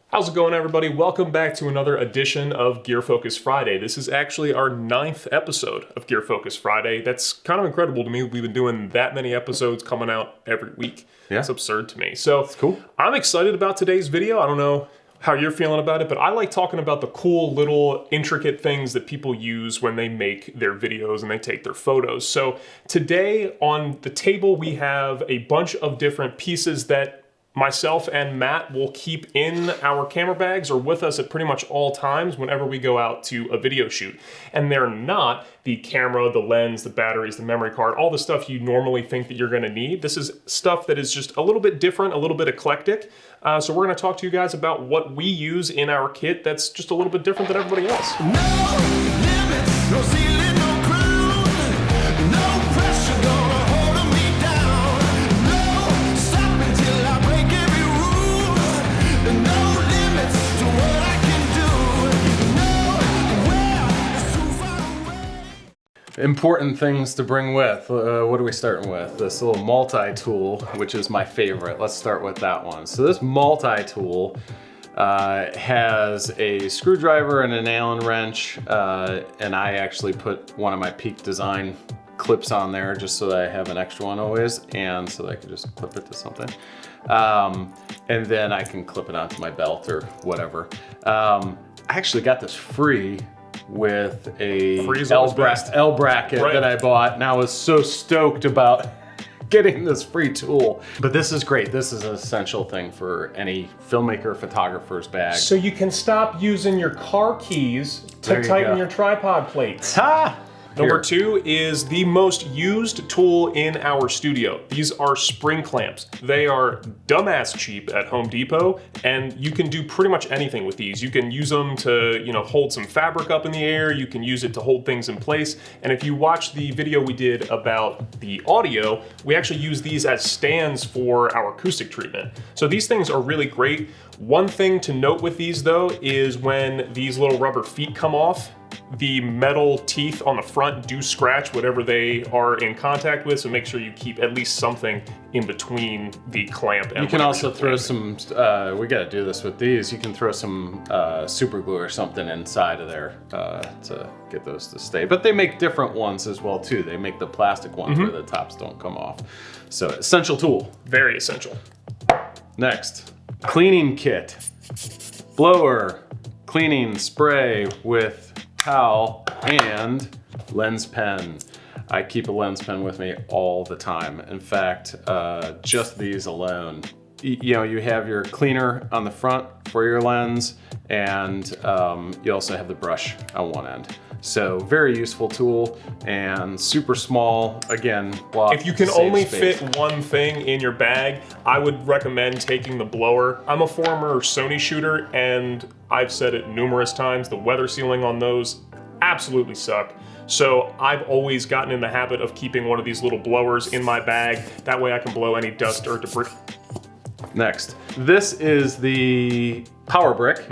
How's it going, everybody? Welcome back to another edition of Gear Focus Friday. This is actually our 9th episode of Gear Focus Friday. That's kind of incredible to me. We've been doing that many episodes coming out every week. Yeah. It's absurd to me. So it's cool. I'm excited about today's video. I don't know how you're feeling about it, but I like talking about the cool little intricate things that people use when they make their videos and they take their photos. So today on the table, we have a bunch of different pieces that myself and Matt will keep in our camera bags or with us at pretty much all times whenever we go out to a video shoot. And they're not the camera, the lens, the batteries, the memory card, all the stuff you normally think that you're gonna need. This is stuff that is just a little bit different, a little bit eclectic. So we're gonna talk to you guys about what we use in our kit that's just a little bit different than everybody else. No limits, no ceiling, no ground, no pressure gonna hold me down. No stopping till I break every rule. No limits to what I can do. Nowhere is too far away. Important things to bring with. What are we starting with? This little multi-tool, which is my favorite. Let's start with that one. So this multi-tool has a screwdriver and an Allen wrench, and I actually put one of my Peak Design clips on there just so that I have an extra one always, and so that I can just clip it to something. And then I can clip it onto my belt or whatever. I actually got this free with a L bracket Right. that I bought, and I was so stoked about getting this free tool. But this is great. This is an essential thing for any filmmaker, photographer's bag. So you can stop using your car keys There to you tighten go. your tripod plates. Ha! Number Here. 2 is the most used tool in our studio. These are spring clamps. They are dumbass cheap at Home Depot, and you can do pretty much anything with these. You can use them to, hold some fabric up in the air. You can use it to hold things in place. And if you watch the video we did about the audio, we actually use these as stands for our acoustic treatment. So these things are really great. One thing to note with these though is when these little rubber feet come off, the metal teeth on the front do scratch whatever they are in contact with, so make sure you keep at least something in between the clamp and You can whatever also you're throw clamping. some, we gotta do this with these, you can throw some super glue or something inside of there to get those to stay. But they make different ones as well too. They make the plastic ones where the tops don't come off. So essential tool. Very essential. Next, cleaning kit. Blower, cleaning spray with towel, and lens pen. I keep a lens pen with me all the time. In fact, just these alone. You have your cleaner on the front for your lens, and you also have the brush on one end. So very useful tool and super small. Again, If you can only fit one thing in your bag, I would recommend taking the blower. I'm a former Sony shooter, and I've said it numerous times, the weather sealing on those absolutely suck. So I've always gotten in the habit of keeping one of these little blowers in my bag. That way I can blow any dust or debris. Next, this is the Power Brick,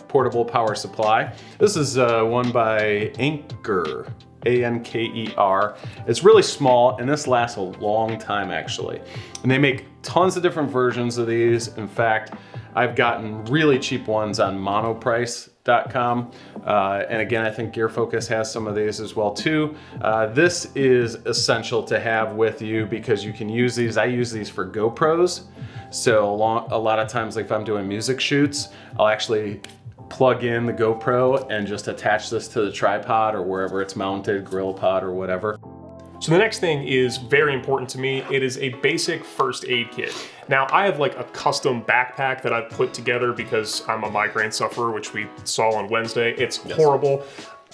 portable power supply. This is one by Anker, A-N-K-E-R. It's really small, and this lasts a long time actually. And they make tons of different versions of these. In fact, I've gotten really cheap ones on monoprice.com. And again, I think Gear Focus has some of these as well too. This is essential to have with you because you can use these. I use these for GoPros. So a lot of times, like if I'm doing music shoots, I'll actually plug in the GoPro and just attach this to the tripod or wherever it's mounted, grill pod or whatever. So the next thing is very important to me. It is a basic first aid kit. Now I have like a custom backpack that I've put together because I'm a migraine sufferer, which we saw on Wednesday. It's horrible.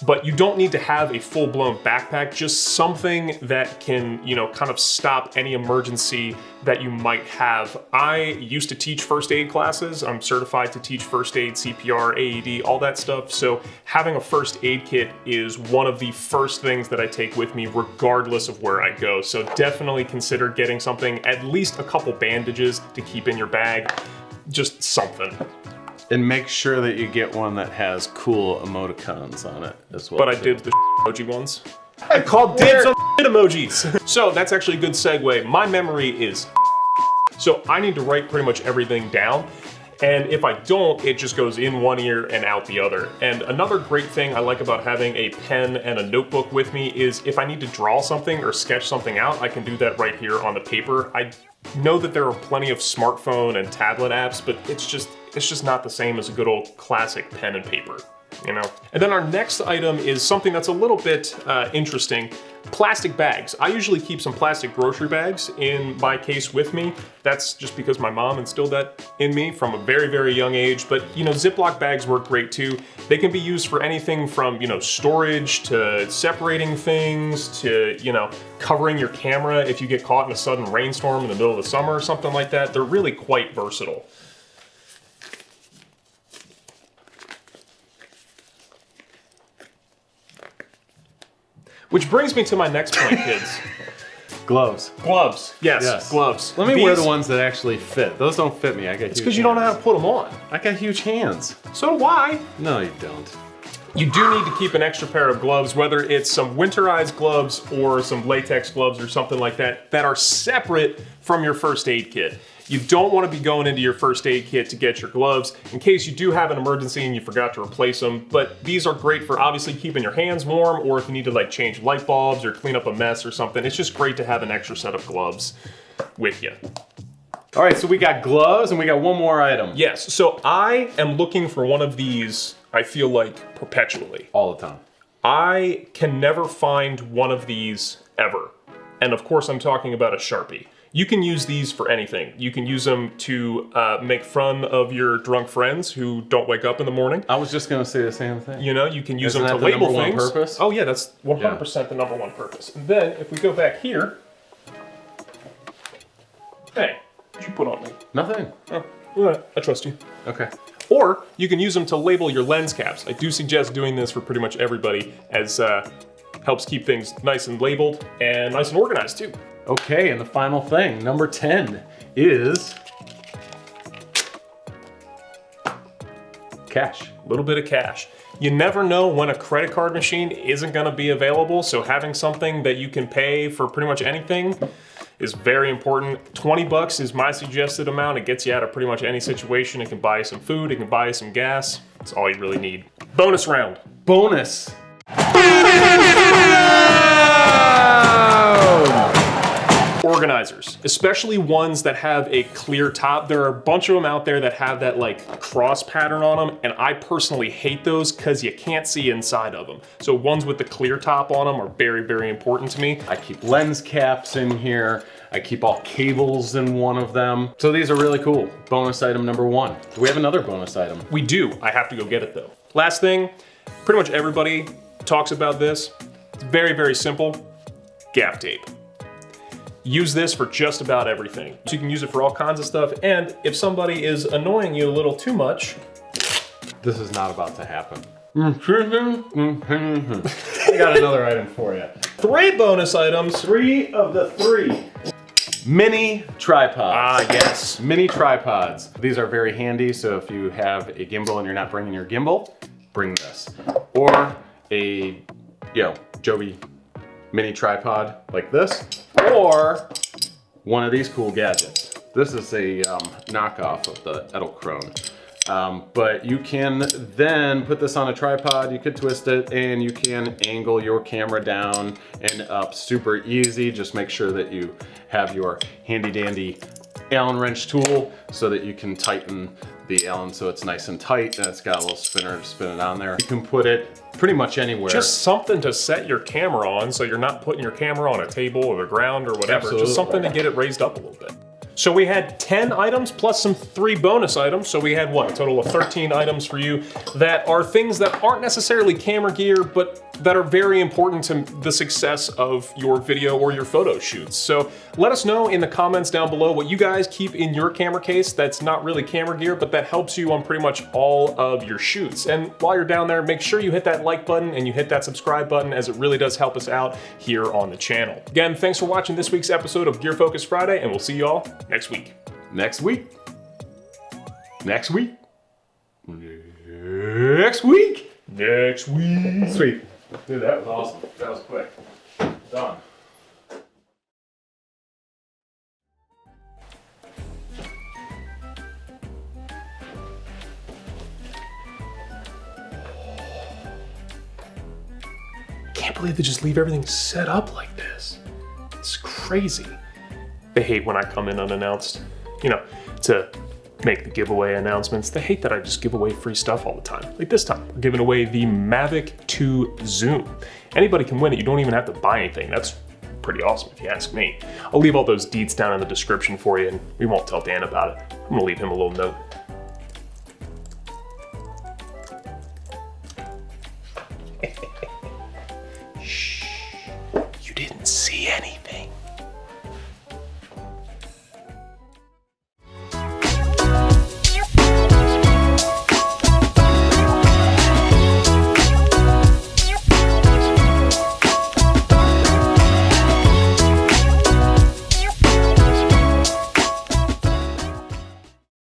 But you don't need to have a full-blown backpack, just something that can, kind of stop any emergency that you might have. I used to teach first aid classes. I'm certified to teach first aid, CPR, AED, all that stuff. So having a first aid kit is one of the first things that I take with me regardless of where I go. So definitely consider getting something, at least a couple bandages to keep in your bag, just something. And make sure that you get one that has cool emoticons on it as well. But I did the emoji ones. I called dibs on emojis. So that's actually a good segue. My memory is so I need to write pretty much everything down. And if I don't, it just goes in one ear and out the other. And another great thing I like about having a pen and a notebook with me is if I need to draw something or sketch something out, I can do that right here on the paper. I know that there are plenty of smartphone and tablet apps, but it's just not the same as a good old classic pen and paper, you know? And then our next item is something that's a little bit interesting. Plastic bags. I usually keep some plastic grocery bags in my case with me. That's just because my mom instilled that in me from a very, very young age. But, you know, Ziploc bags work great too. They can be used for anything from, you know, storage to separating things to, you know, covering your camera if you get caught in a sudden rainstorm in the middle of the summer or something like that. They're really quite versatile. Which brings me to my next point, kids. Gloves. Gloves. Yes, gloves. Let me wear the ones that actually fit. Those don't fit me. I got. It's because you don't know how to put them on. I got huge hands. So do I. No, you don't. You do need to keep an extra pair of gloves, whether it's some winterized gloves or some latex gloves or something like that, that are separate from your first aid kit. You don't want to be going into your first aid kit to get your gloves in case you do have an emergency and you forgot to replace them. But these are great for obviously keeping your hands warm, or if you need to like change light bulbs or clean up a mess or something. It's just great to have an extra set of gloves with you. All right, so we got gloves and we got one more item. Yes, so I am looking for one of these, I feel like, perpetually. All the time. I can never find one of these ever. And of course I'm talking about a Sharpie. You can use these for anything. You can use them to make fun of your drunk friends who don't wake up in the morning. I was just gonna say the same thing. You know, you can use Isn't them to that the label number one things. purpose? Oh yeah, that's 100% the number one purpose. And then if we go back here, hey, what'd you put on me? Nothing. Oh, all right, I trust you. Okay. Or you can use them to label your lens caps. I do suggest doing this for pretty much everybody, as helps keep things nice and labeled and nice and organized too. Okay, and the final thing, number 10, is cash. A little bit of cash. You never know when a credit card machine isn't gonna be available, so having something that you can pay for pretty much anything is very important. 20 bucks is my suggested amount. It gets you out of pretty much any situation. It can buy you some food, it can buy you some gas. That's all you really need. Bonus round. Bonus. Organizers, especially ones that have a clear top. There are a bunch of them out there that have that like cross pattern on them, and I personally hate those because you can't see inside of them. So ones with the clear top on them are very, very important to me. I keep lens caps in here. I keep all cables in one of them. So these are really cool. Bonus item number 1. Do we have another bonus item? We do. I have to go get it though. Last thing, pretty much everybody talks about this. It's very, very simple. Gaff tape. Use this for just about everything. So you can use it for all kinds of stuff, and if somebody is annoying you a little too much, this is not about to happen. I got another item for you. 3 bonus items. 3 of the 3. Mini tripods. Ah, yes. Mini tripods. These are very handy, so if you have a gimbal and you're not bringing your gimbal, bring this. Or a, Joby mini tripod like this, or one of these cool gadgets. This is a knockoff of the Edelkrone. But you can then put this on a tripod, you could twist it, and you can angle your camera down and up super easy. Just make sure that you have your handy dandy Allen wrench tool so that you can tighten the Allen so it's nice and tight, and it's got a little spinner to spin it on there. You can put it pretty much anywhere. Just something to set your camera on so you're not putting your camera on a table or the ground or whatever. Absolutely. Just something to get it raised up a little bit. So we had 10 items plus some 3 bonus items. So we had what, a total of 13 items for you that are things that aren't necessarily camera gear, but that are very important to the success of your video or your photo shoots. So let us know in the comments down below what you guys keep in your camera case that's not really camera gear, but that helps you on pretty much all of your shoots. And while you're down there, make sure you hit that like button and you hit that subscribe button, as it really does help us out here on the channel. Again, thanks for watching this week's episode of Gear Focus Friday, and we'll see y'all next week. Next week. Next week. Next week. Next week. Sweet. Dude, that was awesome. That was quick. Done. can't believe they just leave everything set up like this. It's crazy. They hate when I come in unannounced, you know, to make the giveaway announcements. They hate that I just give away free stuff all the time. Like this time, we're giving away the Mavic 2 Zoom. Anybody can win it. You don't even have to buy anything. That's pretty awesome if you ask me. I'll leave all those deets down in the description for you, and we won't tell Dan about it. I'm gonna leave him a little note.